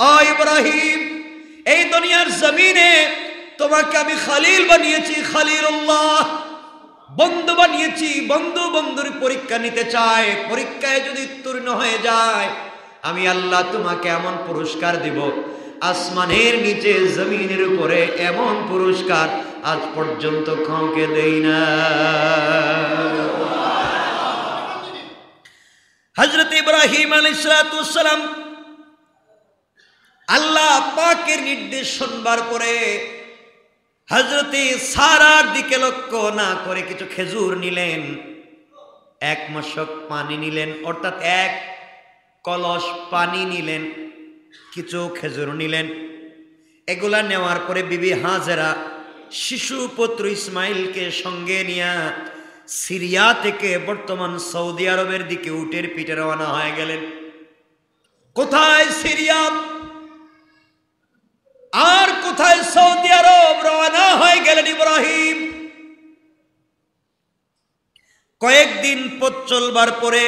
ও ইব্রাহিম, এই দুনিয়ার জমিনে তোমাকে আমি খলিল বানিয়েছি, খলিলুল্লাহ, বন্ধু বানিয়েছি। বন্ধু বন্ধুর পরীক্ষা নিতে চায়, পরীক্ষায় যদি উত্তীর্ণ হয়ে যায় আমি আল্লাহ তোমাকে এমন পুরস্কার দিব, আসমানের নিচে জমিনের উপরে এমন পুরস্কার আজ পর্যন্ত কাউকে দেই না। হযরত ইব্রাহিম আলাইহিস সালাম আল্লাহ পাকের নির্দেশ শুনবার পরে হযরতে সারার দিকে লক্ষ্য না করে কিছু খেজুর নিলেন, এক মশক পানি নিলেন, অর্থাৎ এক কলস পানি নিলেন, কিছু খেজুর নিলেন। এগুলা নেওয়ার পরে বিবি হাজেরা শিশু পুত্র ইসমাইলকে সঙ্গে নিয়ে সিরিয়া থেকে বর্তমান সৌদি আরবের দিকে উটের পিঠে রওনা হয়ে গেলেন। কোথায় সিরিয়া আর কোথায় সৌদি আরব, রওনা হয়ে গেলেন ইব্রাহিম। কয়েকদিন পথ চলবার পরে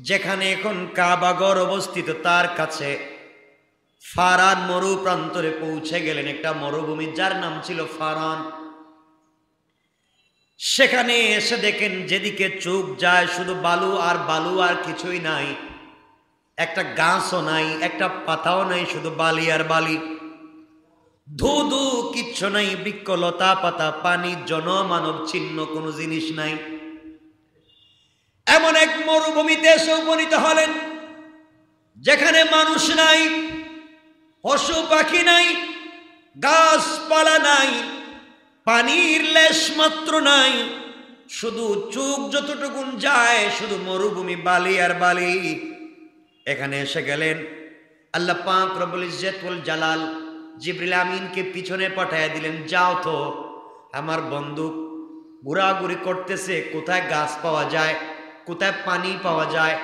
যেখানে এখন কাবাগর অবস্থিত তার কাছে ফারান মরু প্রান্তরে পৌঁছে গেলেন, একটা মরুভূমি যার নাম ছিল ফারান। সেখানে এসে দেখেন যেদিকে চোখ যায় শুধু বালু আর বালু, আর কিছুই নাই, একটা গাছও নাই, একটা পাতাও নাই, শুধু বালি আর বালি, ধুধু, কিচ্ছু নাই, বৃক্ষ লতা পাতা, পানি, জনমানব চিহ্ন কোনো জিনিস নাই। এমন এক মরুভূমিতে এসে উপনীত হলেন যেখানে মানুষ নাই, পশু পাখি নাই, গাছপালা নাই, পানির লেশ মাত্র নাই, শুধু চোখ যতটুকুন যায় শুধু মরুভূমি, বালি আর বালি। এখানে এসে গেলেন। আল্লাহ পাক রব্বুল ইজ্জত ওয়াল জালাল জিবরিল আমিনকে পিছনে পাঠিয়ে দিলেন, যাও তো, আমার বন্ধু ঘোরাঘুরি করতেছে, কোথায় গাছ পাওয়া যায়, কোথায় পানি পাওয়া যায়,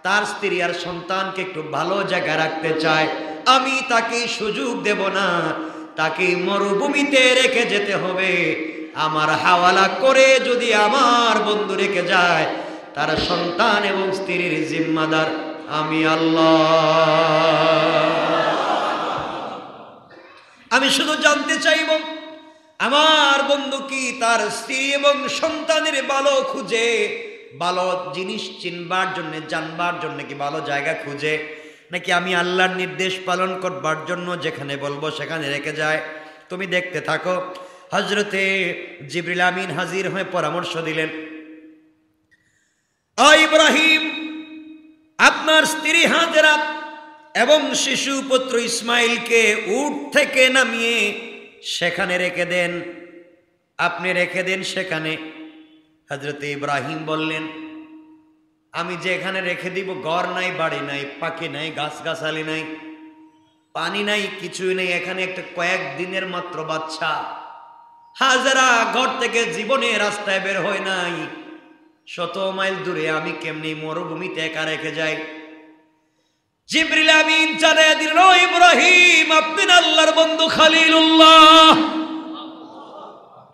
তার স্ত্রী আর সন্তানকে একটু ভালো জায়গায় রাখতে চায়, আমি তাকে সুযোগ দেব না, তাকে মরুভূমিতে রেখে যেতে হবে। আমার হাওয়ালা করে যদি আমার বন্ধু রেখে যায় তার সন্তান এবং স্ত্রীর জিম্মাদার আমি আল্লাহ। আমি শুধু জানতে চাইব আমার বন্ধু কি তার স্ত্রী এবং সন্তানের ভালো খুঁজে, ভালো জিনিস চিনবার জন্য, জানবার জন্য কি ভালো জায়গা খুঁজে, নাকি আমি আল্লাহর নির্দেশ পালন করবার জন্য যেখানে বলবো সেখানে রেখে যায়। তুমি দেখতে থাকো। হযরতে জিবরিল আমিন হাজির হয়ে পরামর্শ দিলেন, ও ইব্রাহিম, আপনার স্ত্রী হাজেরা এবং শিশু পুত্র ইসমাইলকে উট থেকে নামিয়ে সেখানে রেখে দেন, আপনি রেখে দেন সেখানে। হযরতে ইব্রাহিম বললেন, আমি যে এখানে রেখে দিব, ঘর নাই, বাড়ি নাই, পাখি নাই, গাছগাছালি নাই, পানি নাই, কিছুই নেই, এখানে একটা কয়েকদিনের মাত্র বাচ্চা। হাজেরা ঘর থেকে জীবনে রাস্তায় বের হয় নাই, 100 মাইল দূরে, আমি কেমনি মরুভূমিতে একা রেখে যাই। জিবরিল আমিন জানিয়ে দিলেন, ও ইব্রাহিম, আপনি আল্লাহর বন্ধু খলিলুল্লাহ,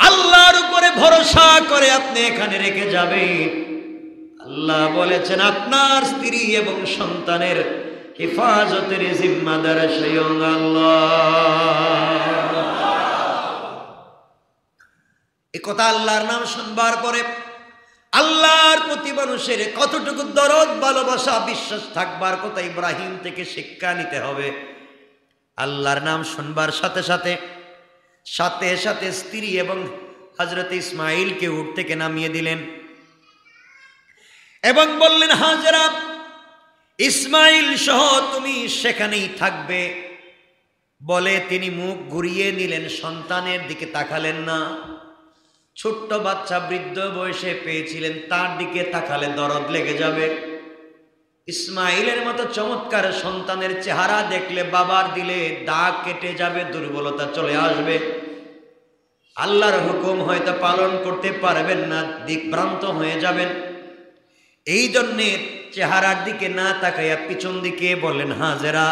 আল্লাহর উপরে ভরসা করে আপনি এখানে রেখে যাবেন। আল্লাহ বলেছেন আপনার স্ত্রী এবং সন্তানের হেফাজতের জিম্মাদার স্বয়ং আল্লাহ। এই কথা আল্লাহর নাম শুনবার পরে আল্লাহর প্রতি মানুষের কতটুকু দরদ, ভালোবাসা, বিশ্বাস থাকবার কথা ইব্রাহিম থেকে শিক্ষা নিতে হবে। আল্লাহর নাম শুনবার সাথে সাথে সাথে সাথে স্ত্রী এবং হযরত ইসমাইলকে উট থেকে নামিয়ে দিলেন এবং বললেন, হাজেরা, ইসমাইল সহ তুমি সেখানেই থাকবে। বলে তিনি মুখ ঘুরিয়ে নিলেন, সন্তানের দিকে তাকালেন না। ছোট্ট বাচ্চা বৃদ্ধ বয়সে পেয়েছিলেন, তার দিকে তাকালে দরদ লেগে যাবে। ইসমাইলের মতো চমৎকার সন্তানের চেহারা দেখলে বাবার দিলে দাগ কেটে যাবে, দুর্বলতা চলে আসবে, আল্লাহর হুকুম হয়তো পালন করতে পারবেন না, দিকভ্রান্ত হয়ে যাবেন। এই জন্যে চেহারার দিকে না তাকাইয়া পিছন দিকে বললেন, হাজেরা,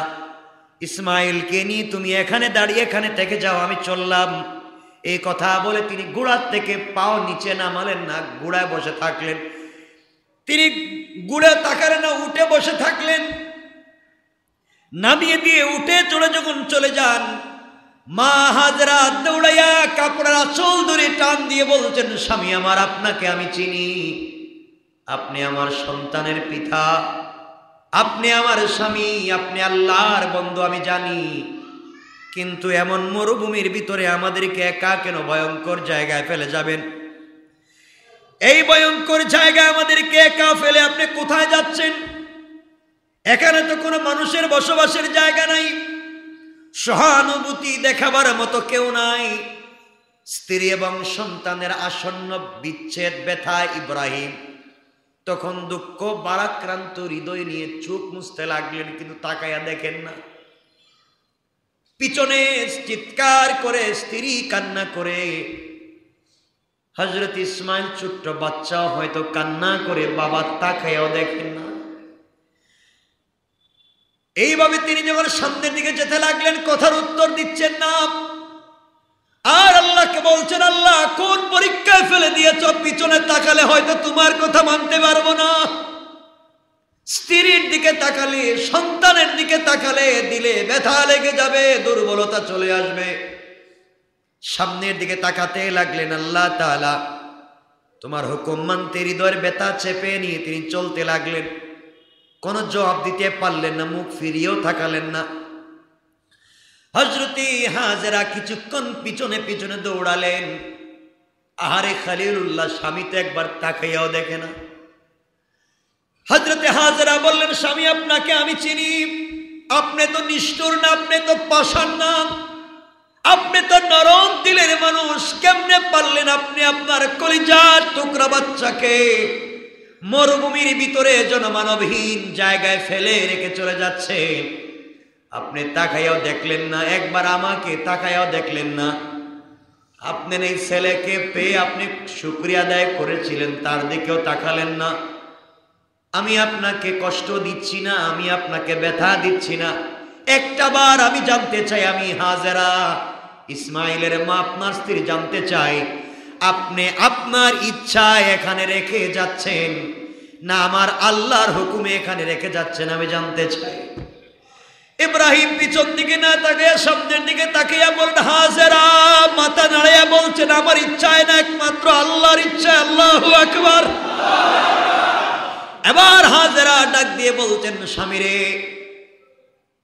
ইসমাইলকে নিয়ে তুমি এখানে দাঁড়িয়ে এখানে থেকে যাও, আমি চললাম। এই কথা বলে তিনি ঘোড়ার থেকে পাও নিচে নামালেন না, ঘোড়ায় বসে থাকলেন। তিনি ঘোড়া তাকালেন না, উঠে বসে থাকলেন। নামিয়ে দিয়ে উঠে যখন চলে যান, মা হাজরা দৌড়াইয়া কাপড়ের আঁচল ধরে টান দিয়ে বলছেন, স্বামী আমার, আপনাকে আমি চিনি, আপনি আমার সন্তানের পিতা, আপনি আমার স্বামী, আপনি আল্লাহর বন্ধু, আমি জানি, কিন্তু এমন মরুভূমির ভিতরে আমাদেরকে একা কেন ভয়ঙ্কর জায়গায় ফেলে যাবেন? এই ভয়ঙ্কর জায়গায় আমাদেরকে একা ফেলে আপনি কোথায় যাচ্ছেন? এখানে তো কোনো মানুষের বসবাসের জায়গা নাই, সহানুভূতি দেখাবার মতো কেউ নাই। স্ত্রী এবং সন্তানের আসন্ন বিচ্ছেদ ব্যথায় ইব্রাহিম তখন দুঃখ বারাক্রান্ত হৃদয় নিয়ে চোখ মুছতে লাগলেন, কিন্তু তাকায়া দেখেন না। পিছনে চিৎকার করে স্ত্রী কান্না করে, হযরত ইসমাইল ছোট্ট বাচ্চাও হয়তো কান্না করে, বাবা তাকায়াও দেখেন না। এইভাবে তিনি যখন সামনের দিকে যেতে লাগলেন, কথার উত্তর দিচ্ছেন না, আর আল্লাহকে বলছেন, আল্লাহ কোন পরীক্ষায় ফেলে দিয়েছ? পিছনে তাকালে হয়তো তোমার কথা মানতে পারবো না। স্ত্রীর দিকে তাকালে, সন্তানের দিকে তাকালে দিলে ব্যথা লেগে যাবে, দুর্বলতা চলে আসবে। সামনের দিকে তাকাতে লাগলেন, আল্লাহ তাআলা তোমার হুকুম মানতে হৃদয়ের ব্যথা চেপে নিয়ে তিনি চলতে লাগলেন। কোনো জবাব দিতে পারলেন না, মুখ ফিরিয়েও তাকালেন না। হযরত হাজেরা কিছুক্ষণ পিছনে পিছনে দৌড়ালেন। আহারে খলিলুল্লাহ, স্বামী তো একবার তাকাইয়াও দেখে না। হযরত হাজেরা বললেন, স্বামী আপনাকে আমি চিনি, আপনি তো নিষ্ঠুর না, আপনি তো পাষাণ না, আপনি তো নরম দিলের মানুষ। কেমনে পারলেন আপনি আপনার কলিজার টুকরা বাচ্চাকে মরুভূমির ভিতরে জনমানবহীন জায়গায় ফেলে রেখে চলে যাচ্ছে? আপনি তাকাইয়াও দেখলেন না, একবার আমাকে তাকাইয়াও দেখলেন না। আপনি এই ছেলেকে পেয়ে আপনি শুকরিয়া আদায় করেছিলেন, তার দিকেও তাকালেন না। আমি আপনাকে কষ্ট দিচ্ছি না, আমি আপনাকে ব্যথা দিচ্ছি না। একটা বার আমি জানতে চাই, আমি হাজেরা ইসমাইলের মা আপনার স্ত্রী জানতে চাই, আপনি আপনার ইচ্ছা এখানে রেখে যাচ্ছেন না আমার আল্লাহর হুকুমে এখানে রেখে যাচ্ছেন? আমি জানতে চাই। ইব্রাহিম পিছন দিকে না তাকিয়ে সামনের দিকে তাকিয়ে বলেন, হাজেরা মাথা নাড়িয়ে বলছেন, আমার ইচ্ছায় না, একমাত্র আল্লাহর ইচ্ছায়। আল্লাহু আকবার। এবার হাজেরা ডাক দিয়ে বলছেন, স্বামী রে,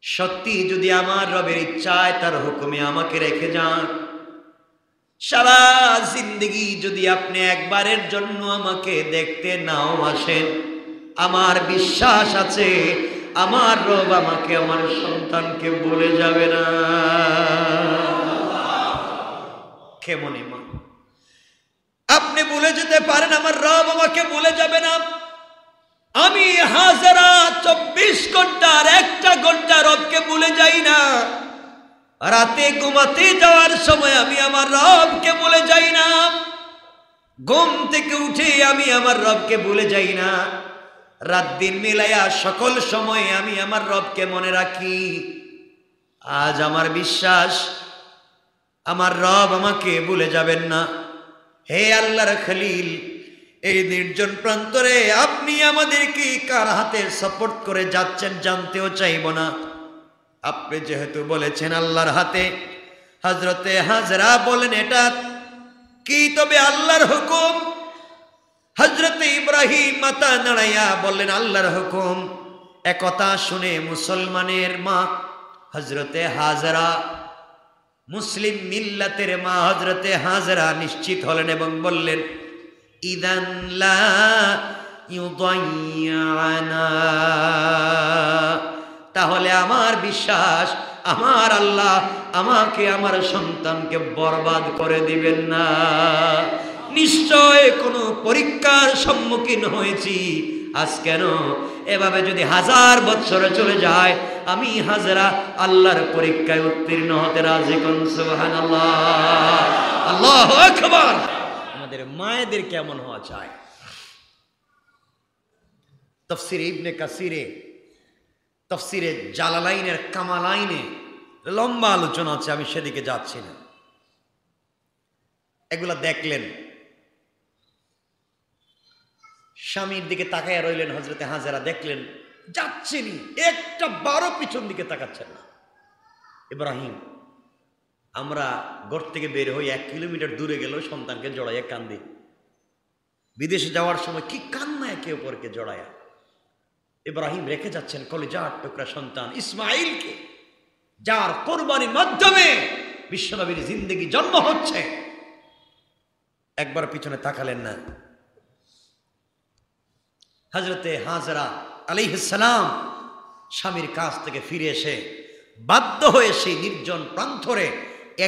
সত্যি যদি আমার রবের ইচ্ছায় তার হুকুমে আমাকে রেখে যান, সারা জিন্দগি যদি আপনি একবারের জন্য আমাকে দেখতে নাও আসেন, আমার বিশ্বাস আছে আমার রব আমাকে আমার সন্তানকে বলে যাবে না। কেমন ইমান! আপনি বলে যেতে পারেন আমার রব আমাকে বলে যাবে না? আমি হাজেরা 24 ঘন্টার 1টা ঘন্টা রবকে ভুলে যাই না। রাতে ঘুমাতে যাওয়ার সময় আমি আমার রবকে ভুলে যাই না। ঘুম থেকে উঠে আমি আমার রবকে ভুলে যাই না। রাত দিন মিলাইয়া সকল সময় আমি আমার রবকে মনে রাখি। আজ আমার বিশ্বাস আমার রব আমাকে ভুলে যাবেন না। হে আল্লাহর খলিল, এই নির্জন প্রান্তরে আপনি আমাদেরকে কার হাতে সাপোর্ট করে যাচ্ছেন জানতেও চাইব না। আপনি যেহেতু বলেছেন আল্লাহর হাতে, হযরতে হাজরা বলেন, এটা কি তবে আল্লাহর হুকুম? হযরতে ইব্রাহিম মাথা নাড়াইয়া বললেন, আল্লাহর হুকুম। একথা শুনে মুসলমানের মা হযরতে হাজরা, মুসলিম মিল্লাতের মা হযরতে হাজরা নিশ্চিত হলেন এবং বললেন, ইদান লা ইউদাইয়ানা, তাহলে আমার বিশ্বাস আমার আল্লাহ আমাকে আমার সন্তানকে বরবাদ করে দিবেন না। নিশ্চয় কোনো পরীক্ষার সম্মুখীন হয়েছি। আজ কেন এভাবে যদি 1000 বছরে চলে যায়, আমি হাজরা আল্লাহর পরীক্ষায় উত্তীর্ণ হতে রাজি। কোন সুবহানাল্লাহ, আল্লাহু আকবার। আমাদের মায়েদের কেমন হওয়া চাই। তাফসীরে ইবনে কাসিরে, তাফসীরে জালালাইনের কামালাইনে লম্বা আলোচনা আছে, আমি সেদিকে যাচ্ছি না। এগুলা দেখলেন, স্বামীর দিকে তাকাইয়া রইলেন হযরতে হাজেরা, দেখলেন যাচ্ছেনি, একটা বারো পিছন দিকে তাকাচ্ছেন না। ইব্রাহিম, আমরা ঘর থেকে বের হই 1 কিলোমিটার দূরে গেল সন্তানকে জড়াইয়া কান্দি। বিদেশে যাওয়ার সময় কি কান্না একে অপরকে জড়ায়া। ইব্রাহিম রেখে যাচ্ছেন কলিজার টুকরা সন্তান ইসমাইলকে, যার কোরবানির মাধ্যমে বিশ্বনবীর জিন্দেগি জন্ম হচ্ছে। একবার পিছনে তাকালেন না। হযরতে হাজরা আলাইহিস সালাম স্বামীর কাছ থেকে ফিরে এসে বাধ্য হয়ে সেই নির্জন প্রান্তরে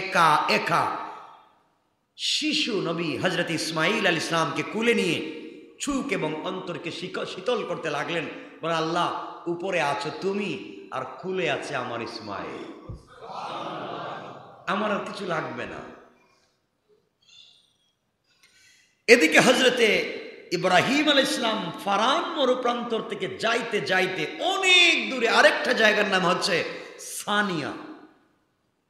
একা একা শিশু নবী হযরত ইসমাইল আলাইহিস সালামকে কুলে নিয়ে চুক এবং অন্তরকে শীতল করতে লাগলেন। বলে, আল্লাহ, উপরে আছো তুমি আর কুলে আছে আমার ইসমাইল, আমার আর কিছু লাগবে না। এদিকে হযরতে ইব্রাহিম আলাইহিস সালাম ফারান মরুপ্রান্তর থেকে যাইতে যাইতে অনেক দূরে আরেকটা জায়গার নাম হচ্ছে সানিয়া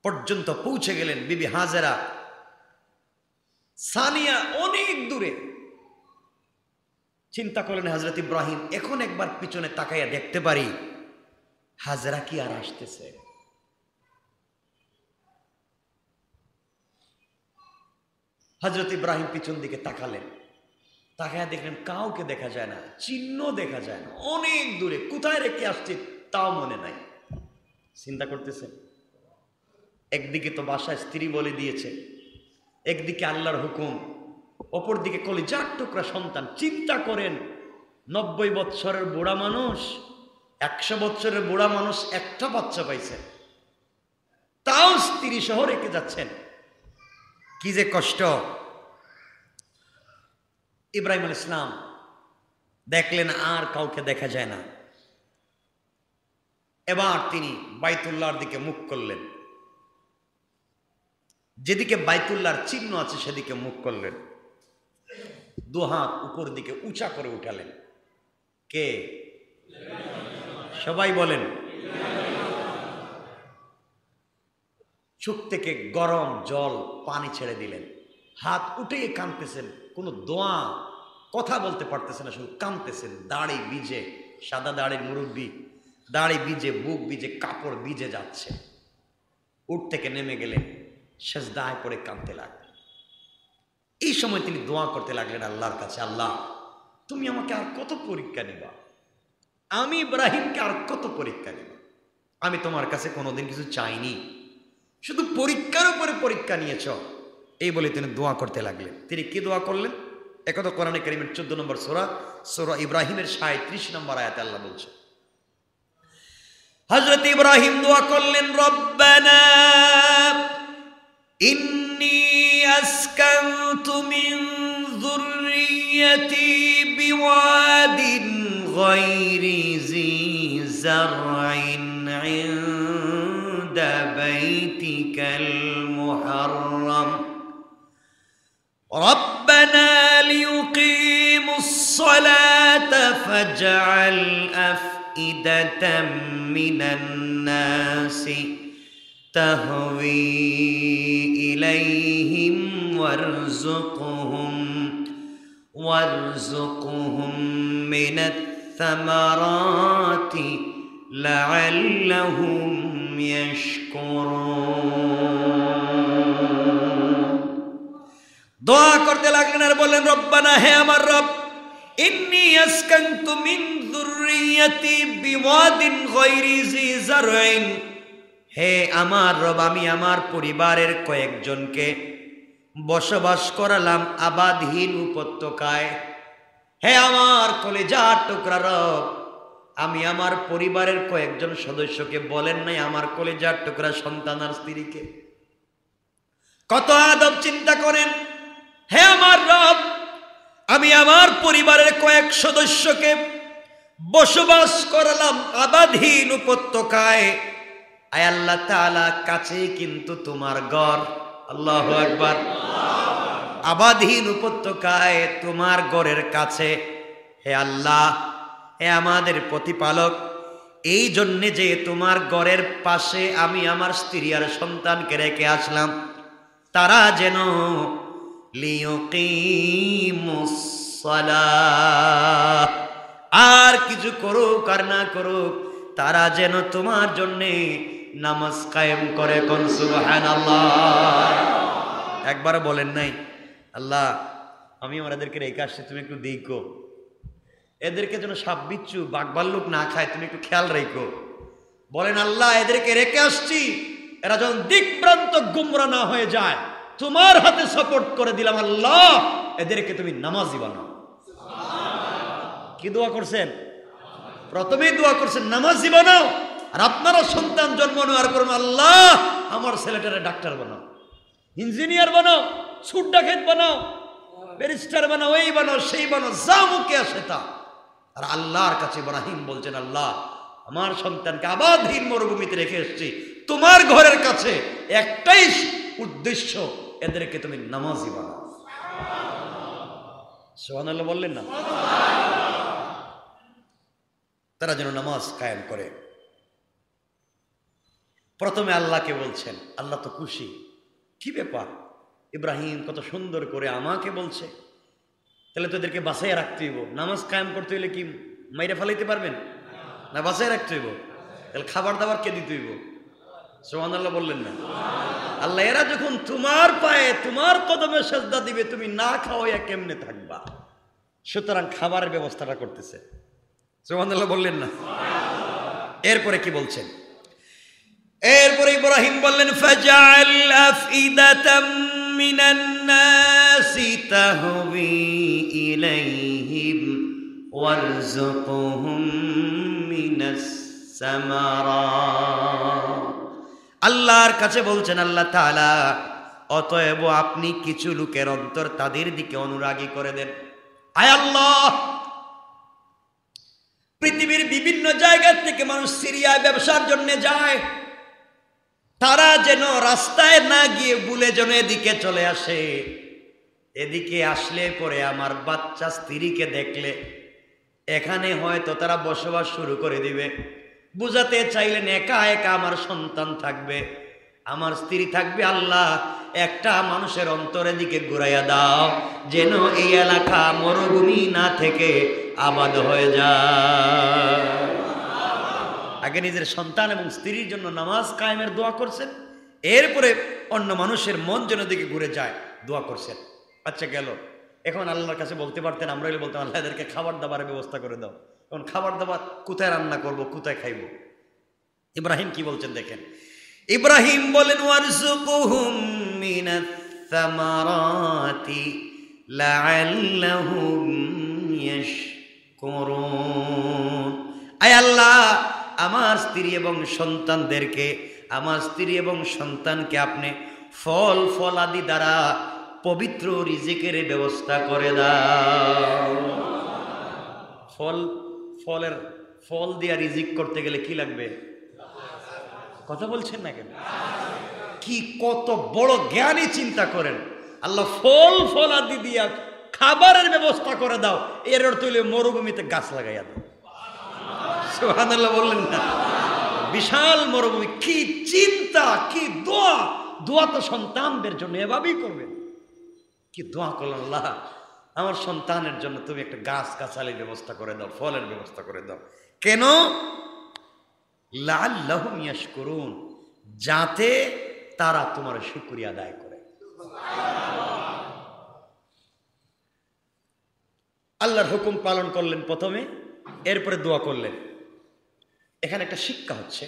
পর্যন্ত পৌঁছে গেলেন। বিবি হাজেরা সানিয়া অনেক দূরে। চিন্তা করলেন হযরত ইব্রাহিম, এখন একবার পিছনে তাকাইয়া দেখতে পারি হাজেরা কি আর আসতেছে। হযরত ইব্রাহিম পিছন দিকে তাকালেন, তাকাইয়া দেখলেন কাউকে দেখা যায় না, চিহ্ন দেখা যায় না, অনেক দূরে। কোথায় রেখে আসছে তাও মনে নাই। চিন্তা করতেছেন, একদিকে তো বাসায় স্ত্রী বলে দিয়েছে, একদিকে আল্লাহর হুকুম, অপরদিকে কলিজার টুকরা সন্তান। চিন্তা করেন, 90 বৎসরের বুড়া মানুষ, 100 বৎসরের বুড়া মানুষ একটা বাচ্চা পাইছে, তাও স্ত্রী সহ রেখে যাচ্ছেন। কি যে কষ্ট। ইব্রাহিম আলাইহিস সালাম দেখলেন আর কাউকে দেখা যায় না। এবার তিনি বাইতুল্লাহর দিকে মুখ করলেন, যেদিকে বাইতুল্লাহর চিহ্ন আছে সেদিকে মুখ করলেন, দুহাত উপর দিকে উঁচা করে উঠালেন। কে? সবাই বলেন। চোখ থেকে গরম জল পানি ছেড়ে দিলেন, হাত উঠেই কাঁদতেছেন, কোনো দোয়া কথা বলতে পারতেছেন না, শুধু কাঁদতেছেন। দাড়ি ভিজে, সাদা দাড়ির মুরব্বী, দাড়ি ভিজে, বুক ভিজে, কাপড় ভিজে যাচ্ছে। উঠ থেকে নেমে গেলেন, সেজদায় পড়ে কাঁদতে লাগলেন। এই সময় তিনি দোয়া করতে লাগলেন আল্লাহর কাছে, আল্লাহ, তুমি আমাকে আর কত পরীক্ষা নিবা? আমি ইব্রাহিমকে আর কত পরীক্ষা নিবা? আমি তোমার কাছে কোনোদিন কিছু চাইনি, শুধু পরীক্ষার উপরে পরীক্ষা নিয়েছ। এই বলে তিনি দোয়া করতে লাগলেন। তিনি কি দোয়া করলেন? একথা কোরআনে কারীমের 14 নম্বর সূরা, সূরা ইব্রাহিমের 37 নম্বর আয়াতে আল্লাহ বলছে। হযরত ইব্রাহিম দোয়া করলেন, রব্বানা ইন্নী আসকানতু মিন যুররিয়্যাতি বিওয়াদিন গায়রি যী যারইন ইনদা বাইতিকাল মুহাররাম ربنا ليقيموا الصلاة فاجعل أفئدة من الناس تهوي إليهم وارزقهم من الثمرات لعلهم يشكرون। দোয়া করতে লাগলেন আর বললেন, রব্বানা, হে আমার রব, ইন্নী আসকানতু মিন যুররিয়্যাতি বিওয়াদিন গায়রি যী যারইন, হে আমার রব, আমি আমার পরিবারের কয়েকজনকে বসবাস করালাম আবাদহীন উপত্যকায়। হে আমার কলিজার টুকরা রব, আমি আমার পরিবারের কয়েকজন সদস্যকে বলেন নাই আমার কলিজার টুকরা সন্তান আর স্ত্রীকে। কত আদব! চিন্তা করেন, হে আমার রব, আমি আমার পরিবারের কয়েক সদস্যকে বসবাস করালাম আবাদহীন উপত্যকায়। আয় আল্লাহ তাআলা, কাছেই কিন্তু তোমার ঘর। আল্লাহু আকবার। আবাদহীন উপত্যকায় তোমার ঘরের কাছে। হে আল্লাহ, হে আমাদের প্রতিপালক, এই জন্যে যে তোমার ঘরের পাশে আমি আমার স্ত্রী আর সন্তানকে রেখে আসলাম, তারা যেন লিয়ুকিমুস সালাহ, আর কিছু করুক আর না করুক, তারা যেন তোমার জন্যে নামাজ কায়েম করে। কোন সুবহানাল্লাহ। একবার বলেন নাই, আল্লাহ আমি ওনাদেরকে রেখে আসছি, তুমি একটু দেখো, এদেরকে যেন সাপ বিচ্ছু বাঘ ভাল্লুক না খায়, তুমি একটু খেয়াল রেখো। বলেন আল্লাহ এদেরকে রেখে আসছি, এরা যখন দিকভ্রান্ত গুমরা না হয়ে যায়, তোমার হাতে সাপোর্ট করে দিলাম আল্লাহ, এদেরকে তুমি নামাজি বানাও। কি দোয়া করছেন? প্রথমেই দোয়া করছেন নামাজি বানাও। আর আপনারা সন্তান জন্ম নেওয়ার পর আল্লাহ আমার ছেলেটারে ডাক্তার বানাও, ইঞ্জিনিয়ার বানাও, সুট ডাকাত বানাও, ব্যারিস্টার বানাও, এই বানাও সেই বানাও, যা মুখে আসে তা। আর আল্লাহর কাছে ইব্রাহিম বলছেন, আল্লাহ আমার সন্তানকে আবাদহীন মরুভূমিতে রেখে এসেছি, তোমার ঘরের কাছে একটাই উদ্দেশ্য, এদেরকে তুমি নামাজি বানাও। সুবহানাল্লাহ বললেন না? তারা যেন নামাজ কায়েম করে। প্রথমে আল্লাহকে বলছেন, আল্লাহ তো খুশি, কি ব্যাপার ইব্রাহিম কত সুন্দর করে আমাকে বলছে, তাহলে তো এদেরকে বাসায় রাখতে হইব। নামাজ কায়েম করতে হইলে কি মাইরে ফেলাইতে পারবেন না? বাসায় রাখতে হইব। তাহলে খাবার দাবার কে দিতে হইব? সুবহানাল্লাহ বললেন না? আল্লাহ এরা যখন তোমার পায়ে তোমার কদমে সেজদা দিবে, তুমি না খাওয়াইয়া কেমনে থাকবা? সুতরাং খাবারের ব্যবস্থাটা করতেছে। সুবহানাল্লাহ বললেন না? এরপরে কি বলছেন? এরপরে ইব্রাহিম বললেন, ফাজআল আফইদাতাম মিনান নাসি তাহবি ইলাইহিম ওয়ারযুকহুম মিনাস সামারাত। আল্লাহর কাছে বলছেন আল্লাহ তাআলা, অতএব আপনি কিছু লোকের অন্তর তাদের দিকে অনুরাগী করে দেন। আয় আল্লাহ, পৃথিবীর বিভিন্ন জায়গা থেকে মানুষ সিরিয়ায় ব্যবসার জন্য যায়, তারা যেন রাস্তায় না গিয়ে ভুলে যেন এদিকে চলে আসে। এদিকে আসলে পরে আমার বাচ্চা স্ত্রীকে দেখলে এখানে হয়তো তারা বসবাস শুরু করে দিবে। বুঝাতে চাইলেন একা একা আমার সন্তান থাকবে, আমার স্ত্রী থাকবে। আল্লাহ একটা মানুষের অন্তরের দিকে ঘুরাইয়া দাও, যেন এই এলাকা মরুভূমি না থেকে আবাদ হয়ে যায়। আগে নিজের সন্তান এবং স্ত্রীর জন্য নামাজ কায়েমের দোয়া করছেন, এরপরে অন্য মানুষের মন যেন দিকে ঘুরে যায় দোয়া করছেন। আচ্ছা গেল, এখন আল্লাহর কাছে বলতে পারতেন, আমরা বলতাম আল্লাহ এদেরকে খাবার দাবারের ব্যবস্থা করে দাও। এখন খাবার দাবার কোথায় রান্না করব, কোথায় খাইব? ইব্রাহিম কি বলছেন দেখেন, ইব্রাহিম বলেন, ওয়ারযুকহুম মিনাস সামারাতি লাআল্লাহুম ইয়াশকুরুন। আয় আল্লাহ, আমার স্ত্রী এবং সন্তানদেরকে, আমার স্ত্রী এবং সন্তানকে আপনি ফল ফলাদি দ্বারা পবিত্র রিজিকের ব্যবস্থা করে দাও। ফল দিয়া রিজিক করতে গেলে কি লাগবে? কথা বলছেন না কেন? কি কত বড় জ্ঞানী চিন্তা করেন। আল্লাহ ফল ফলাদি দিয়া খাবারের ব্যবস্থা করে দাও, এর অর্থ হইলে মরুভূমিতে গাছ লাগাইয়া দাও। সুবহানাল্লাহ বললেন না? বিশাল মরুভূমি, কি চিন্তা, কি দোয়া! দোয়া তো সন্তানদের জন্য এভাবেই করবেন। কি দোয়া করলেন, আল্লাহ আমার সন্তানের জন্য তুমি একটা গাছ গাছালির ব্যবস্থা করে দাও, ফলের ব্যবস্থা করে দাও। কেন? লাআল্লাহুম ইয়াশকুরুন, যাতে তারা তোমার শুকরিয়া আদায় করে। আল্লাহর হুকুম পালন করলেন প্রথমে, এরপরে দোয়া করলেন। এখানে একটা শিক্ষা হচ্ছে,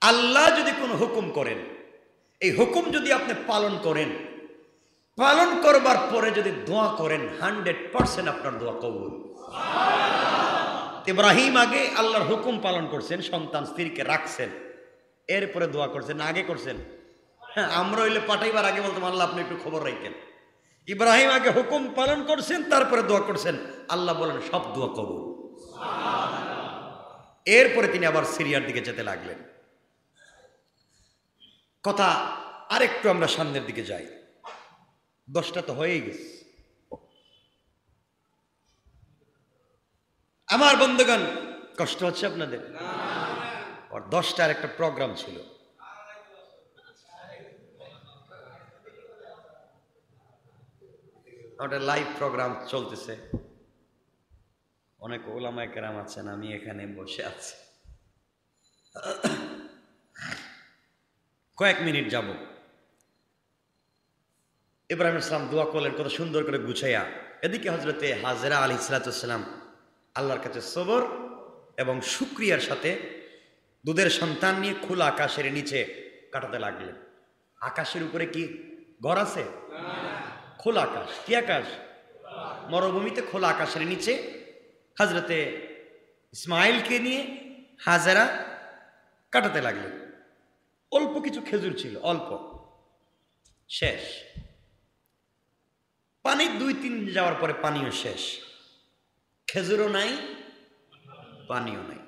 আল্লাহ যদি কোনো হুকুম করেন, এই হুকুম যদি আপনি পালন করেন, পালন করবার পরে যদি দোয়া করেন, 100% আপনার দোয়া কবুল। ইব্রাহিম আগে আল্লাহর হুকুম পালন করছেন, সন্তান স্ত্রীকে রাখছেন, এরপরে দোয়া করছেন। আগে করছেন? হ্যাঁ, আমরা হইলে পাঠাইবার আগে বলতাম আল্লাহ আপনি একটু খবর রাখেন। ইব্রাহিম আগে হুকুম পালন করছেন, তারপরে দোয়া করছেন। আল্লাহ বলেন সব দোয়া কবুল। এরপরে তিনি আবার সিরিয়ার দিকে যেতে লাগলেন। কথা আরেকটু আমরা সামনের দিকে যাই, 10টা তো হয়েই গেছে। আমার বন্ধুগণ, কষ্ট হচ্ছে আপনাদের? আর 10টার একটা প্রোগ্রাম ছিল, ওটা লাইভ প্রোগ্রাম চলতেছে। অনেক ওলামায়ে কেরাম আছেন, আমি এখানে বসে আছি, কয়েক মিনিট যাব। ইব্রাহিম ইসলাম দোয়া করলেন কত সুন্দর করে গুছাইয়া। এদিকে হজরতে হাজেরা আলাইহিসসালাম আল্লাহর কাছে সবর এবং শুকরিয়ার সাথে দুধের সন্তান নিয়ে খোলা আকাশের নিচে কাটাতে লাগলেন। আকাশের উপরে কি ঘর আছে? খোলা আকাশ। কি আকাশ? মরুভূমিতে খোলা আকাশের নিচে হজরতে ইসমাইলকে নিয়ে হাজেরা কাটাতে লাগলেন। অল্প কিছু খেজুর ছিল, অল্প, শেষ। পানি 2-3 দিন যাওয়ার পরে পানিও শেষ, খেজুরও নাই, পানিও নাই।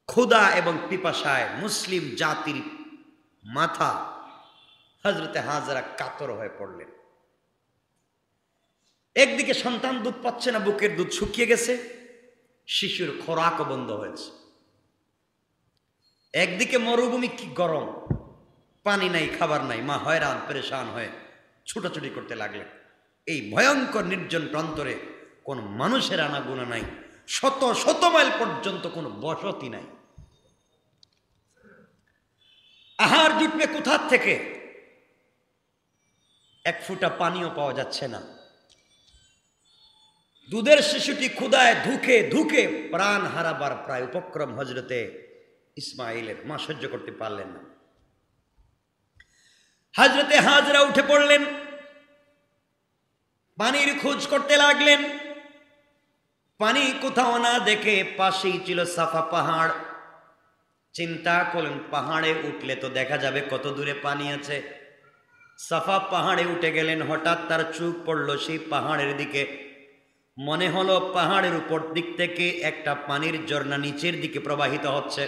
ক্ষুধা এবং পিপাসায় মুসলিম জাতির মাথা। হজরতে হাজেরা কাতর হয়ে পড়লেন। একদিকে সন্তান দুধ পাচ্ছে না, বুকের দুধ শুকিয়ে গেছে, শিশুর খোরাকও বন্ধ হয়েছে। একদিকে মরুভূমি কি গরম, পানি নাই, খাবার নাই। মা হয়রান পেরেশান হয়ে ছুটাছুটি করতে লাগলেন। এই ভয়ঙ্কর নির্জন প্রান্তরে কোন মানুষের আনাগোনা নাই, শত শত মাইল পর্যন্ত কোনো বসতি নাই। আহার জুটবে কোথা থেকে? এক ফোঁটা পানিও পাওয়া যাচ্ছে না। দুধের শিশুটি ক্ষুধায় ধুকে ধুকে প্রাণ হারাবার প্রায় উপক্রম হজরতে ইসমাইলের। মা সহ্য করতে পারলেন না। হজরতে হাজেরা উঠে পড়লেন, পানির খোঁজ করতে লাগলেন। পানি কোথাও না দেখে পাশেই ছিল সাফা পাহাড়। চিন্তা করলেন পাহাড়ে উঠলে তো দেখা যাবে কত দূরে পানি আছে। সাফা পাহাড়ে উঠে গেলেন। হঠাৎ তার চোখ পড়ল সেই পাহাড়ের দিকে। মনে হলো পাহাড়ের উপর দিক থেকে একটা পানির ঝর্ণা নিচের দিকে প্রবাহিত হচ্ছে।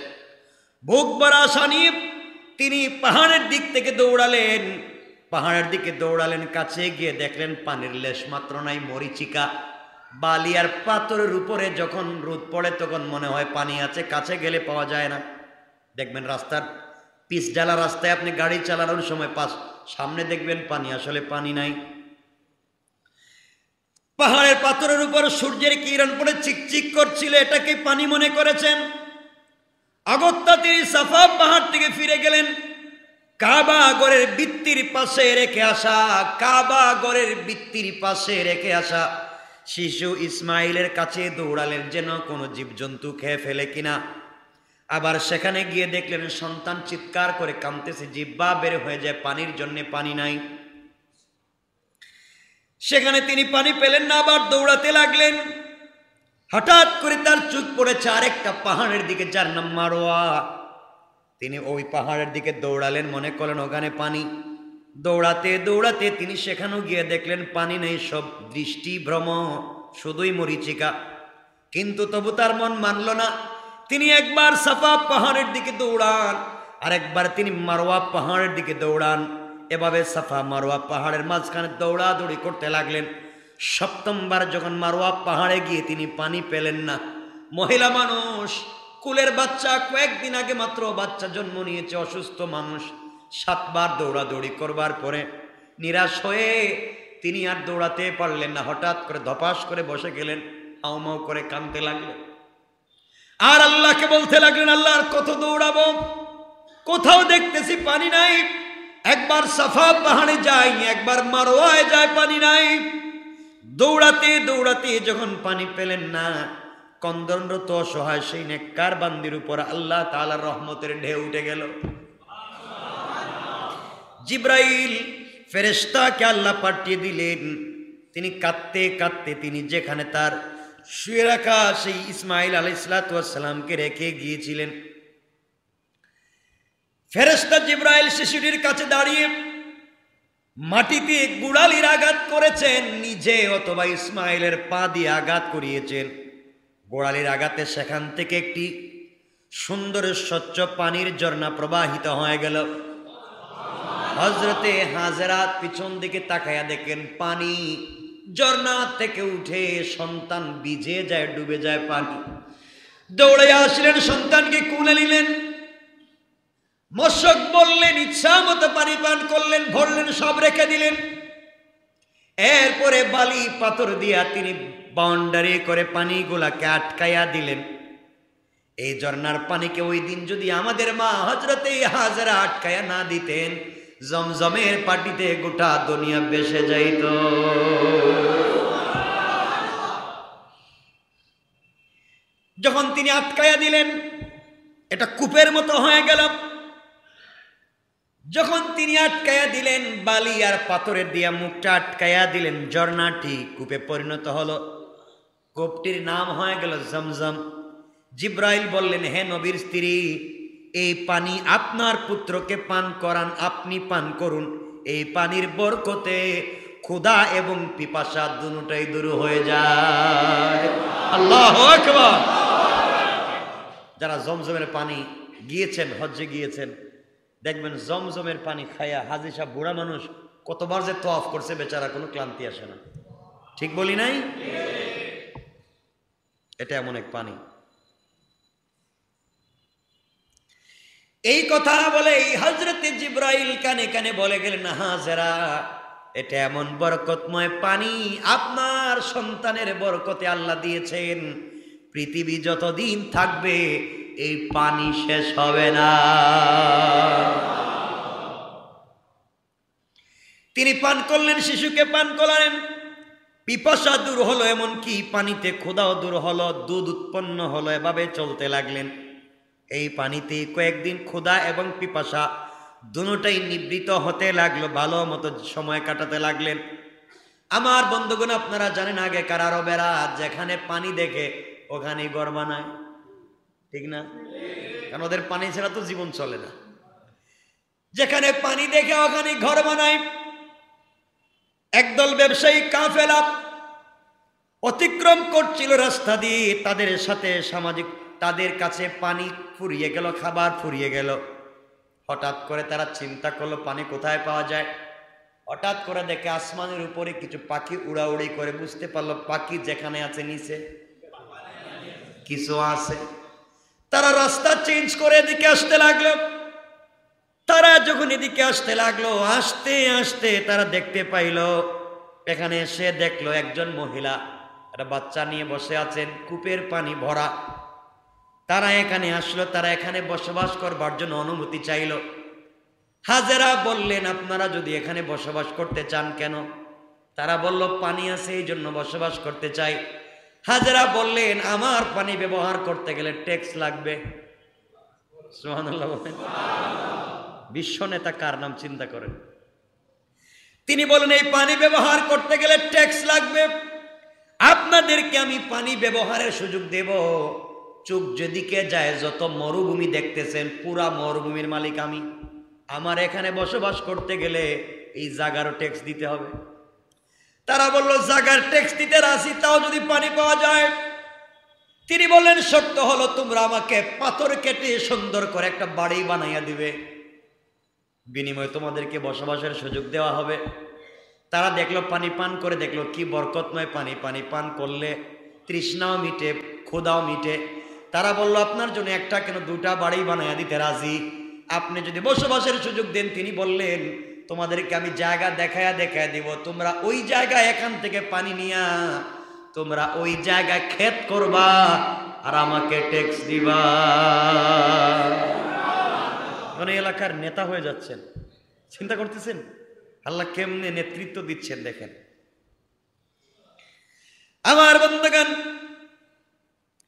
বুক ভরা আশা নিয়ে তিনি পাহাড়ের দিক থেকে দৌড়ালেন। পাহাড়ের দিকে দৌড়ালেন, কাছে গিয়ে দেখলেন পানির লেশ মাত্র নাই। মরিচিকা, বালি আর পাথরের উপরে যখন রোদ পড়ে তখন মনে হয় পানি আছে, কাছে গেলে পাওয়া যায় না। দেখবেন রাস্তার পিচ ঢালা রাস্তায় আপনি গাড়ি চালানোর সময় সামনে দেখবেন পানি, আসলে পানি নাই। পাহাড়ের পাথরের উপর সূর্যের কিরণ পড়ে চিকচিক করছিল, এটাকে পানি মনে করেছেন। অগত্যা তিনি সাফা পাহাড় থেকে ফিরে গেলেন। কাবা ঘরের ভিত্তির পাশে রেখে আসা, কাবা ঘরের ভিত্তির পাশে রেখে আসা শিশু ইসমাইলের কাছে দৌড়ালেন যেন কোনো জীবজন্তু খেয়ে ফেলে কিনা। আবার সেখানে গিয়ে দেখলেন সন্তান চিৎকার করে কাঁদতেছে, জিহ্বা বের হয়ে যায়, পানির জন্য পানি নাই। সেখানে তিনি পানি পেলেন না, আবার দৌড়াতে লাগলেন। হঠাৎ করে তার চোখ পড়েছে আরেকটা পাহাড়ের দিকে, যার নাম মারোয়া। তিনি ওই পাহাড়ের দিকে দৌড়ালেন, মনে করলেন ওখানে পানি। দৌড়াতে দৌড়াতে তিনি সেখানেও গিয়ে দেখলেন পানি নেই, সব দৃষ্টি ভ্রম, শুধুই মরিচিকা। কিন্তু তবু তার মন মানল না। তিনি একবার সাফা পাহাড়ের দিকে দৌড়ান, আর একবার তিনি মারোয়া পাহাড়ের দিকে দৌড়ান। এভাবে সাফা মারোয়া পাহাড়ের মাঝখানে দৌড়াদৌড়ি করতে লাগলেন। সপ্তমবার যখন মারোয়া পাহাড়ে গিয়ে তিনি পানি পেলেন না, মহিলা মানুষ, কুলের বাচ্চা, কয়েকদিন আগে মাত্র বাচ্চা জন্ম নিয়েছে, অসুস্থ মানুষ, 7 বার দৌড়াদৌড়ি করবার পরে নিরাশ হয়ে তিনি আর দৌড়াতে পারলেন না। হঠাৎ করে ধপাস করে বসে গেলেন, হাউমাউ করে কাঁদতে লাগলেন। আর আল্লাহকে বলতে লাগলেন, আল্লাহ আর কত দৌড়াবো, কোথাও দেখতেছি পানি নাই। একবার সাফা পাহাড়ে যাই, একবার মারোয়ায় যায়, পানি নাই। দৌড়াতে দৌড়াতে যখন পানি পেলেন না, কন্দনরত অসহায় সেই নেককার বান্দির উপর আল্লাহ তাআলার রহমতের ঢেউ উঠে গেল। জিব্রাইল ফেরেশতাকে আল্লাহ পাঠিয়ে দিলেন। তিনি কাঁদতে কাঁদতে তিনি যেখানে তার শুয়ে রাখা সেই ইসমাইল আলাইহিসসালাতু ওয়াসসালামকে রেখে গিয়েছিলেন, ফেরেশতা জিব্রাইল শিশুটির কাছে দাঁড়িয়ে মাটিতে গুড়ালির আঘাত করেছেন, নিজে অথবা ইসমাইলের পা দিয়ে আঘাত করিয়েছেন। গোড়ালির আঘাতে সেখান থেকে একটি সুন্দর স্বচ্ছ পানির ঝর্ণা প্রবাহিত হয়ে গেল। হযরতে হাজেরা পিছন দিকে তাকায়া দেখেন পানি ঝর্ণা থেকে উঠে সন্তান ভিজে যায়, ডুবে যায় পানি। দৌড়ে আসলেন, সন্তানকে কোলে নিলেন, মশক বললেন, ইচ্ছা মতো পানি পান করলেন, ভরলেন, সব রেখে দিলেন। এরপরে বালি পাথর দিয়া তিনি বাউন্ডারি করে পানিগুলাকে আটকাইয়া দিলেন। এই ঝর্ণার পানিকে ওই দিন যদি আমাদের মা হযরতে হাজেরা আটকাইয়া না দিতেন, জমজমের পাটিতে গোটা দুনিয়া ভেসে যাইত। যখন তিনি আটকাইয়া দিলেন, এটা কূপের মতো হয়ে গেল। যখন তিনি আটকাইয়া দিলেন, বালি আর পাথরের দিয়া মুখটা আটকাইয়া দিলেন, ঝর্ণাটি কূপে পরিণত হলো। কূপটির নাম হয়ে গেল জমজম। জিব্রাইল বললেন, হে নবীর স্ত্রী, এই পানি আপনার পুত্রকে পান করান, আপনি পান করুন। এই পানির বরকতে ক্ষুধা এবং পিপাসা দুটোই দূর হয়ে যায়। আল্লাহু আকবার। যারা জমজমের পানি গিয়েছেন, হজ্জে গিয়েছেন, দেখবেন জমজমের পানি খায়া হাজী সাহেব বুড়া মানুষ কতবার যে তওয়াফ করছে, বেচারা কোনো ক্লান্তি আসে না। ঠিক বলি নাই? এটা এমন এক পানি। এই কথা বলে হযরতে জিব্রাইল কানে কানে বলে গেলেন, হাজেরা, এটা এমন বরকতময় পানি, আপনার সন্তানের বরকতে আল্লাহ দিয়েছেন। পৃথিবী যতদিন থাকবে এই পানি শেষ হবে না। তিনি পান করলেন, শিশুকে পান করালেন, পিপাসা দূর হলো, এমনকি পানিতে ক্ষুধাও দূর হলো, দুধ উৎপন্ন হলো। এভাবে চলতে লাগলেন। এই পানিতে কয়েকদিন ক্ষুধা এবং পিপাসা দুটোই নিবৃত হতে লাগলো, ভালো মতো সময় কাটাতে লাগলেন। আমার বন্ধুগণ, আপনারা জানেন আগেকার আরবেরা যেখানে পানি দেখে ওখানেই ঘর বানায়, ঠিক না? কারণ ওদের পানি ছাড়া তো জীবন চলে না। যেখানে পানি দেখে ওখানে ঘর বানায়। একদল ব্যবসায়ী কাফেলা অতিক্রম করছিল রাস্তা দিয়ে, তাদের সাথে সামাজিক, তাদের কাছে পানি ফুরিয়ে গেল, খাবার ফুরিয়ে গেল। হঠাৎ করে তারা চিন্তা করলো পানি কোথায় পাওয়া যায়। হঠাৎ করে দেখে আসমানের উপরে কিছু পাখি উড়াউড়ি করে, বুঝতে পারলো পাখি যেখানে আছে নিচে কিছু আছে। তারা রাস্তা চেঞ্জ করে এদিকে আসতে লাগলো। তারা যখন এদিকে আসতে লাগলো, আসতে আসতে তারা দেখতে পাইল, এখানে এসে দেখলো একজন মহিলা একটা বাচ্চা নিয়ে বসে আছেন, কূপের পানি ভরা। তারা এখানে আসলো, তারা এখানে বসবাস করবার জন্য অনুমতি চাইল। হাজেরা বললেন, আপনারা যদি এখানে বসবাস করতে চান কেন? তারা বলল, পানি আছে এই জন্য বসবাস করতে চাই। হাজেরা বললেন, আমার পানি ব্যবহার করতে গেলে ট্যাক্স লাগবে। সুবহানাল্লাহ বলেন। বিশ্ব নেতা কার নাম চিন্তা করেন। তিনি বলেন, এই পানি ব্যবহার করতে গেলে ট্যাক্স লাগবে, আপনাদেরকে আমি পানি ব্যবহারের সুযোগ দেব। চোখ যেদিকে যায়, যত মরুভূমি দেখতেছেন, পুরা মরুভূমির মালিক আমি। আমার এখানে বসবাস করতে গেলে এই জায়গারও ট্যাক্স দিতে হবে। তারা বলল, জায়গার ট্যাক্স দিতে রাজি, তাও যদি পানি পাওয়া যায়। তিনি বললেন, শর্ত হলো তোমরা আমাকে পাথর কেটে সুন্দর করে একটা বাড়ি বানাইয়া দিবে, বিনিময়ে তোমাদেরকে বসবাসের সুযোগ দেওয়া হবে। তারা দেখলো, পানি পান করে দেখলো কি বরকতময় পানি, পানি পান করলে তৃষ্ণাও মিটে, ক্ষুধাও মিটে। তারা বলল, আপনার জন্য একটা কেন দুটা বাড়ি বানাইয়া দিতে রাজি, আপনি যদি বসবাসের সুযোগ দেন। তিনি বললেন, তোমাদেরকে আমি জায়গা দেখায়া দেখায়া দিব, তোমরা ওই জায়গায় এখান থেকে পানি নিয়া তোমরা ওই জায়গায় ক্ষেত করবা আর আমাকে ট্যাক্স দিবা। মানে এলাকার নেতা হয়ে যাচ্ছেন, চিন্তা করতেছেন আল্লাহ কেমনে নেতৃত্ব দিচ্ছেন দেখেন। আমার বন্ধুগণ,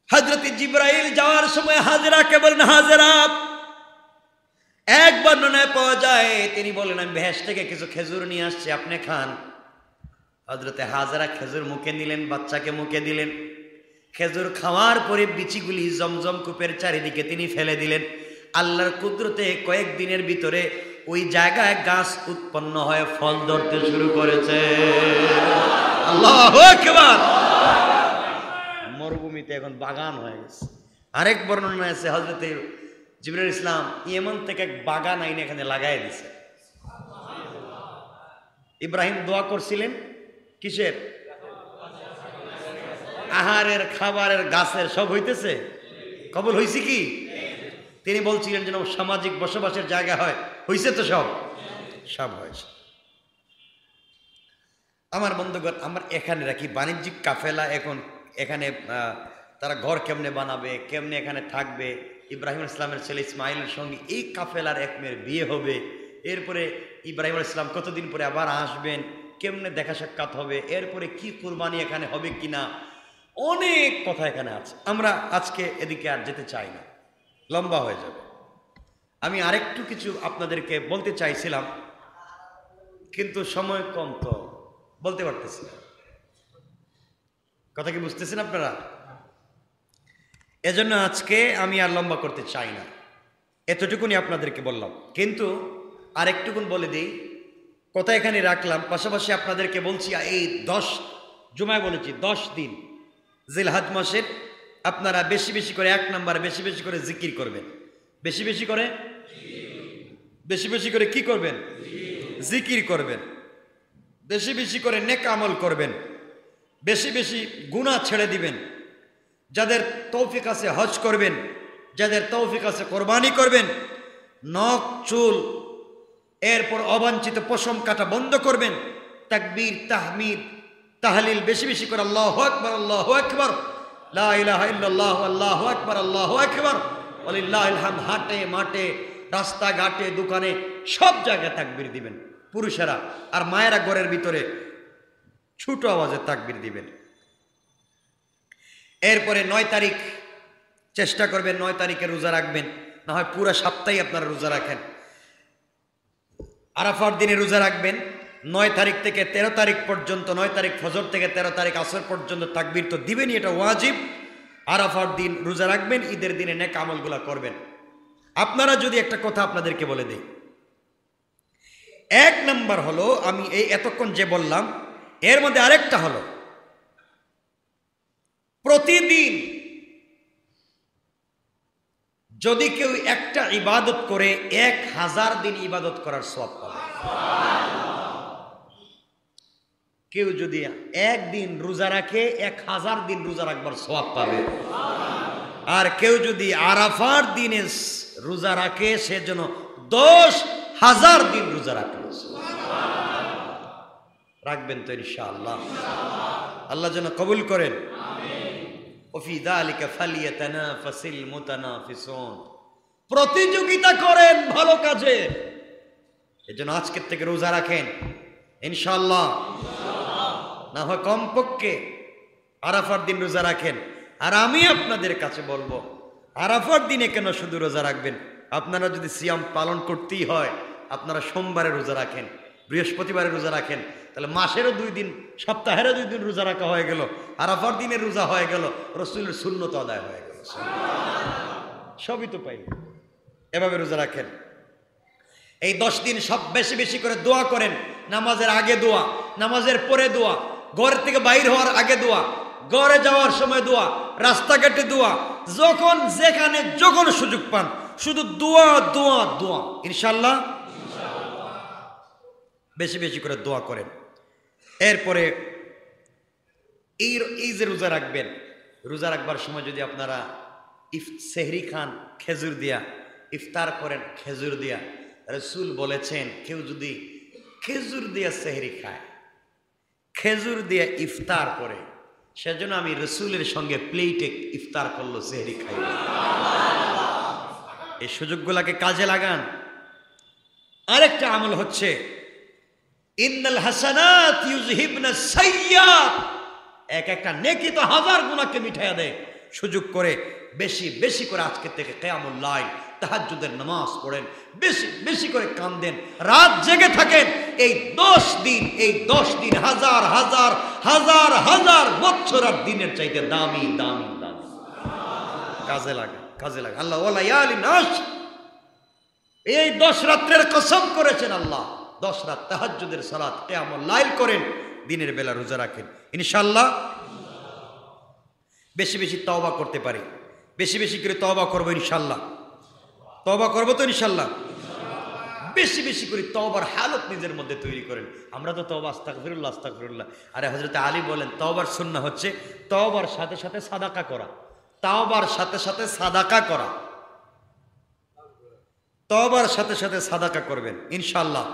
হযরত জিবরাইল যাওয়ার সময় হাজেরাকে বলেন, হাজেরা, এক বর্ণনায় পাওয়া যায় তিনি বলেন, আমি ভেস থেকে কিছু খেজুর নিয়ে আসছি, আপনি খান। হযরতে হাজেরা খেজুর মুখে নিলেন, বাচ্চাকে মুখে দিলেন। খেজুর খাওয়ার পরে বিচিগুলি জমজম কূপের চারিদিকে তিনি ফেলে দিলেন। আল্লাহর কুদরতে কয়েকদিনের ভিতরে ওই জায়গায় গাছ উৎপন্ন হয়ে ফল ধরতে শুরু করেছে। আল্লাহু আকবার। মরুভূমিতে এখন বাগান হয়ে গেছে। আরেক বর্ণনা আছে, হযরতে জিবরাইল ইসলাম ইয়েমন থেকে এক বাগান আইনে এখানে লাগাই দিছে। ইব্রাহিম দোয়া করছিলেন কিসের? আহারের, খাবারের, গাছের, সব হইতেছে। কবুল হয়েছে কি? তিনি বলছিলেন যেন সামাজিক বসবাসের জায়গা হয়, হয়েছে তো, সব হয়েছে। আমার বন্ধুগণ, আমার এখানে রাখি বাণিজ্যিক কাফেলা এখন এখানে তারা ঘর কেমনে বানাবে, কেমনে এখানে থাকবে, ইব্রাহিম ইসলামের ছেলে ইসমাইলের সঙ্গে এই কাফেলার এক মেয়ের বিয়ে হবে, এরপরে ইব্রাহিম ইসলাম কতদিন পরে আবার আসবেন, কেমনে দেখা সাক্ষাৎ হবে, এরপরে কি কুরবানি এখানে হবে কিনা, অনেক কথা এখানে আছে। আমরা আজকে এদিকে আর যেতে চাই না, লম্বা হয়ে যাবে। আমি আরেকটু কিছু আপনাদেরকে বলতে চাইছিলাম, কিন্তু সময় কম, তো বলতে পারতেছি না। কথা কি বুঝতেছেন আপনারা? এজন্য আজকে আমি আর লম্বা করতে চাই না, এতটুকুনি আপনাদেরকে বললাম। কিন্তু আরেকটুকুন বলে দিই, কথা এখানে রাখলাম, পাশাপাশি আপনাদেরকে বলছি এই 10 জুমায় বলেছি 10 দিন জিলহজ মাসের আপনারা বেশি বেশি করে, 1 নাম্বার বেশি বেশি করে জিকির করবেন, বেশি বেশি করে কি করবেন? জিকির করবেন, বেশি বেশি করে নেক আমল করবেন, বেশি বেশি গুনাহ ছেড়ে দিবেন। যাদের তৌফিক আছে হজ করবেন, যাদের তৌফিক আছে কোরবানি করবেন, নখ চুল এরপর অবাঞ্ছিত পশম কাটা বন্ধ করবেন, তাকবীর তাহমিদ তাহলিল বেশি বেশি করে আল্লাহু আকবার আল্লাহু আকবার, লা ইলাহা ইল্লাল্লাহ আল্লাহু আকবার আল্লাহু আকবার ওয়ালিল্লাহিল হামদ। হাটে মাঠে রাস্তাঘাটে দোকানে সব জায়গায় তাকবীর দিবেন পুরুষেরা, আর মায়েরা ঘরের ভিতরে ছোট আওয়াজে তাকবীর দিবেন। এরপরে 9 তারিখ চেষ্টা করবেন 9 তারিখে রোজা রাখবেন, না হয় পুরো সপ্তাহে আপনারা রোজা রাখেন। আরাফার দিনে রোজা রাখবেন 9 তারিখ থেকে 13 তারিখ পর্যন্ত, 9 তারিখ ফজর থেকে 13 তারিখ আসর পর্যন্ত তাকবীর তো দিবেনই, এটা ওয়াজিব। আরাফার দিন রোজা রাখবেন, ঈদের দিনে নেক আমলগুলা করবেন। আপনারা যদি একটা কথা আপনাদেরকে বলে দেই, 1 নাম্বার হলো আমি এই এতক্ষণ যে বললাম এর মধ্যে আরেকটা হলো, প্রতিদিন যদি কেউ একটা ইবাদত করে 1000 দিন ইবাদত করার সওয়াব পাবে। কেউ যদি একদিন রোজা রাখে 1000 দিন রোজা রাখবার সওয়াব পাবে। আর কেউ যদি আরাফার দিনে রোজা রাখে সেজন্য 10,000 দিন রোজা রাখবে। রাখবেন তো ইনশাআল্লাহ? আল্লাহ যেন কবুল করেন। ওফি যালিকা ফালিয়াতানাফাসিল মুতানাফিসুন, প্রতিযোগিতা করেন ভালো কাজে। এজন্য আজকের থেকে রোজা রাখেন ইনশাআল্লাহ, না হয় কমপক্ষে আরাফার দিন রোজা রাখেন। আর আমি আপনাদের কাছে বলবো, আরাফার দিনে কেন শুধু রোজা রাখবেন? আপনারা যদি সিয়াম পালন করতেই হয়, আপনারা সোমবারে রোজা রাখেন, বৃহস্পতিবারে রোজা রাখেন, তাহলে মাসেরও 2 দিন, সপ্তাহেরও 2 দিন রোজা রাখা হয়ে গেল, আরাফার দিনের রোজা হয়ে গেল, রাসূলের সুন্নত আদায় হয়ে গেল। সবই তো পাই। এভাবে রোজা রাখেন। এই 10 দিন সব বেশি বেশি করে দোয়া করেন। নামাজের আগে দোয়া, নামাজের পরে দোয়া, ঘর থেকে বাইর হওয়ার আগে দোয়া, ঘরে যাওয়ার সময় দোয়া, রাস্তাঘাটে দোয়া, যখন যেখানে যখন সুযোগ পান শুধু দোয়া দোয়া দোয়া। ইনশাআল্লাহ বেশি বেশি করে দোয়া করেন। এরপরে এই যে রোজা রাখবেন, রোজা রাখবার সময় যদি আপনারা সেহরি খান খেজুর দিয়া, ইফতার করেন খেজুর দিয়া, রাসূল বলেছেন কেউ যদি খেজুর দিয়া সেহরি খায়, খেজুর দিয়া ইফতার করে, সেজন্য আমি রাসূলের সঙ্গে প্লেটে ইফতার করলো, সেহরি খাইল। এই সুযোগগুলোকে কাজে লাগান। আরেকটা আমল হচ্ছে ইন্নাল হাসানাত ইউযহিবনা সাইয়্যাত, একটা নেকি তো 1000 গুনাহকে মিটাইয়া দেয়। সুযোগ করে বেশি বেশি করে আজকে থেকে কিয়ামুল লাইল তাহাজ্জুদের নামাজ পড়েন, বেশি বেশি করে কান্দেন, রাত জেগে থাকেন। এই 10 দিন, এই 10 দিন হাজার হাজার হাজার হাজার বছর আর দিনের চাইতে দামি দামি দামি। কাজে লাগে, কাজে লাগে। আল্লাহ ওয়া লায়ালিন আশ, এই 10 রাত্রের কসম করেছেন আল্লাহ। 10 রাত তাহাজ্জুদের সালাত কিয়ামুল লাইল করেন, দিনের বেলা রোজা রাখেন ইনশাআল্লাহ। বেশি বেশি তওবা করতে পারি, বেশি বেশি করে তওবা করবো ইনশাআল্লাহ। তওবা করবো তো ইনশাআল্লাহ। বেশি বেশি করে তওবার হালত নিজের মধ্যে তৈরি করেন। আমরা তো তওবা আস্তাগফিরুল্লাহ আস্তাগফিরুল্লাহ। আরে হযরত আলী বলেন তওবার সুন্নাহ হচ্ছে তওবার সাথে সাথে সাদাকা করা, তওবার সাথে সাথে সাদাকা করা, তওবার সাথে সাথে সাদাকা করবেন ইনশাআল্লাহ।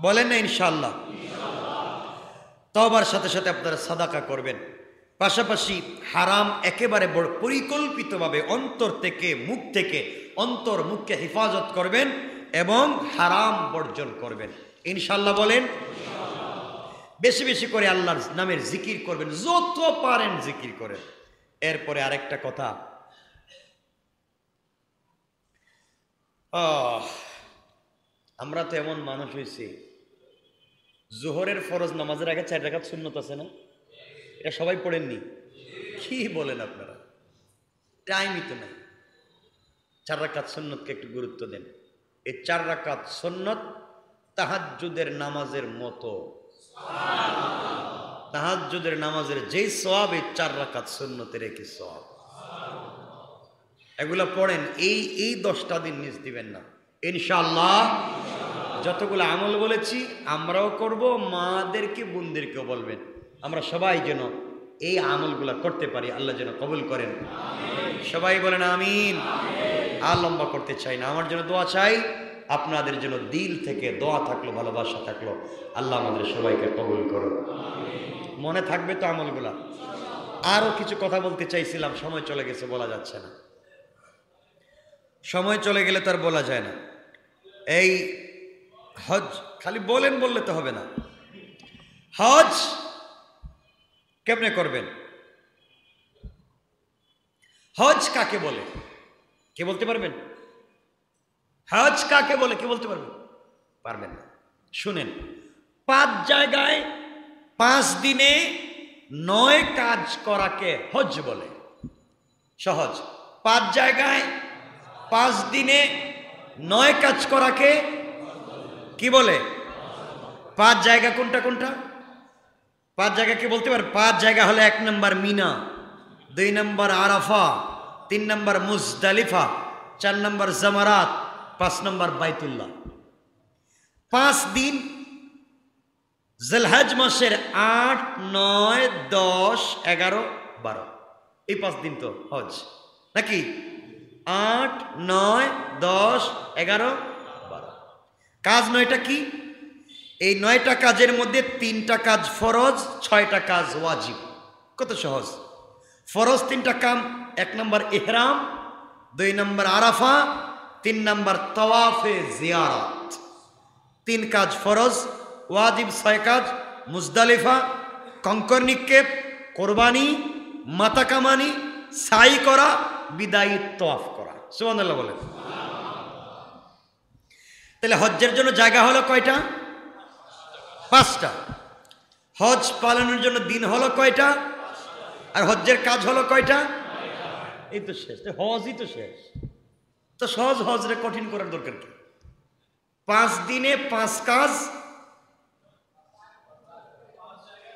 বলেন না ইনশাআল্লাহ? তওবার সাথে সাথে আপনারা সাদাকা করবেন, পাশাপাশি হারাম একেবারে বড় পরিকল্পিতভাবে অন্তর থেকে মুখ থেকে অন্তর মুখকে হেফাজত করবেন এবং হারাম বর্জন করবেন ইনশাআল্লাহ। বলেন বেশি বেশি করে আল্লাহর নামের জিকির করবেন, যত পারেন জিকির করেন। এরপরে আরেকটা কথা, আমরা তো এমন মানুষ হয়েছি, জোহরের ফরজ নামাজের আগে 4 রাকাত সুন্নত আছে না? এটা সবাই পড়েননি? কি বলেন আপনারা? টাইমই তো নাই। 4 রাকাত সুন্নতকে একটু গুরুত্ব দেন। এই 4 রাকাত সুন্নত তাহাজ্জুদের নামাজের মতো। তাহাজ্জুদের নামাজের যেই সওয়াব, এই 4 রাকাত সুন্নতের একই সওয়াব। এগুলা পড়েন, এই 10টা দিন মিস দিবেন না ইনশাআল্লাহ। যতগুলো আমল বলেছি আমরাও করব, মাদেরকে বোনদেরকেও বলবেন, আমরা সবাই যেন এই আমলগুলা করতে পারি। আল্লাহ যেন কবুল করেন, সবাই বলেন আমিন। আর লম্বা করতে চাই না, আমার জন্য দোয়া চাই, আপনাদের জন্য দিল থেকে দোয়া থাকলো, ভালোবাসা থাকলো। আল্লাহ আমাদের সবাইকে কবুল করুন। মনে থাকবে তো আমলগুলা? আরো কিছু কথা বলতে চাইছিলাম, সময় চলে গেছে, বলা যাচ্ছে না। সময় চলে গেলে তো আর বলা যায় না। এই হজ খালি বলেন বললে তো হবে না। হজ কেমনে করবেন? হজ কাকে বলে কে বলতে পারবেন? হজ কাকে বলে কে বলতে পারবেন? পারবেন না। শুনেন, 5 জায়গায় 5 দিনে 9 কাজ করাকে হজ বলে। সহজ, 5 জায়গায় 5 দিনে 9 কাজ করাকে কি বলে? 5 জায়গা কোনটা কোনটা? 5 জায়গা কি বলতে পারেন? 5 জায়গা হলো 1 নম্বর মিনা, 2 নম্বর আরাফা, 3 নম্বর মুজদালিফা, 4 নম্বর জামারাত, 5 নম্বর বাইতুল্লাহ। 5 দিন জিলহজ মাসের 8, 9, 10, 11, 12, এই 5 দিন তো হজ নাকি? 8, 9, 10, 11, 12 কাজ। 9টা কি? এই 9টা কাজের মধ্যে 3টা কাজ ফরজ, 6টা কাজ ওয়াজিব। কত সহজ। ফরজ 3টা কাম, 1 নম্বর ইহরাম, 2 নম্বর আরাফা, 3 নম্বর তাওয়াফে জিয়ারত। 3 কাজ ফরজ, ওয়াজিব 6 কাজ, মুজদালিফা, কঙ্কর নিক্ষেপ, কোরবানি, মাথা কামানি, সাই করা, বিদায়ী তাওয়াফ করা। সুবহানাল্লাহ বলেন। তাহলে হজ্জের জন্য জায়গা হলো কয়টা? 5টা। হজ পালনের জন্য দিন হলো কয়টা? আর হজ্জের কাজ হলো কয়টা? এই তো শেষ। হজই তো শেষ। তো সহজ হজরে কঠিন করার দরকার কি? 5 দিনে 5 কাজ।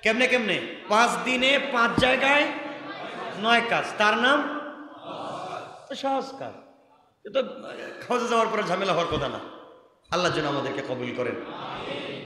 কেমনে কেমনে? 5 দিনে 5 জায়গায় 9 কাজ, তার নাম তো সহজ কাজ। তো হজে যাওয়ার পরে ঝামেলা হওয়ার কথা না। আল্লাহ যেন আমাদেরকে কবুল করেন।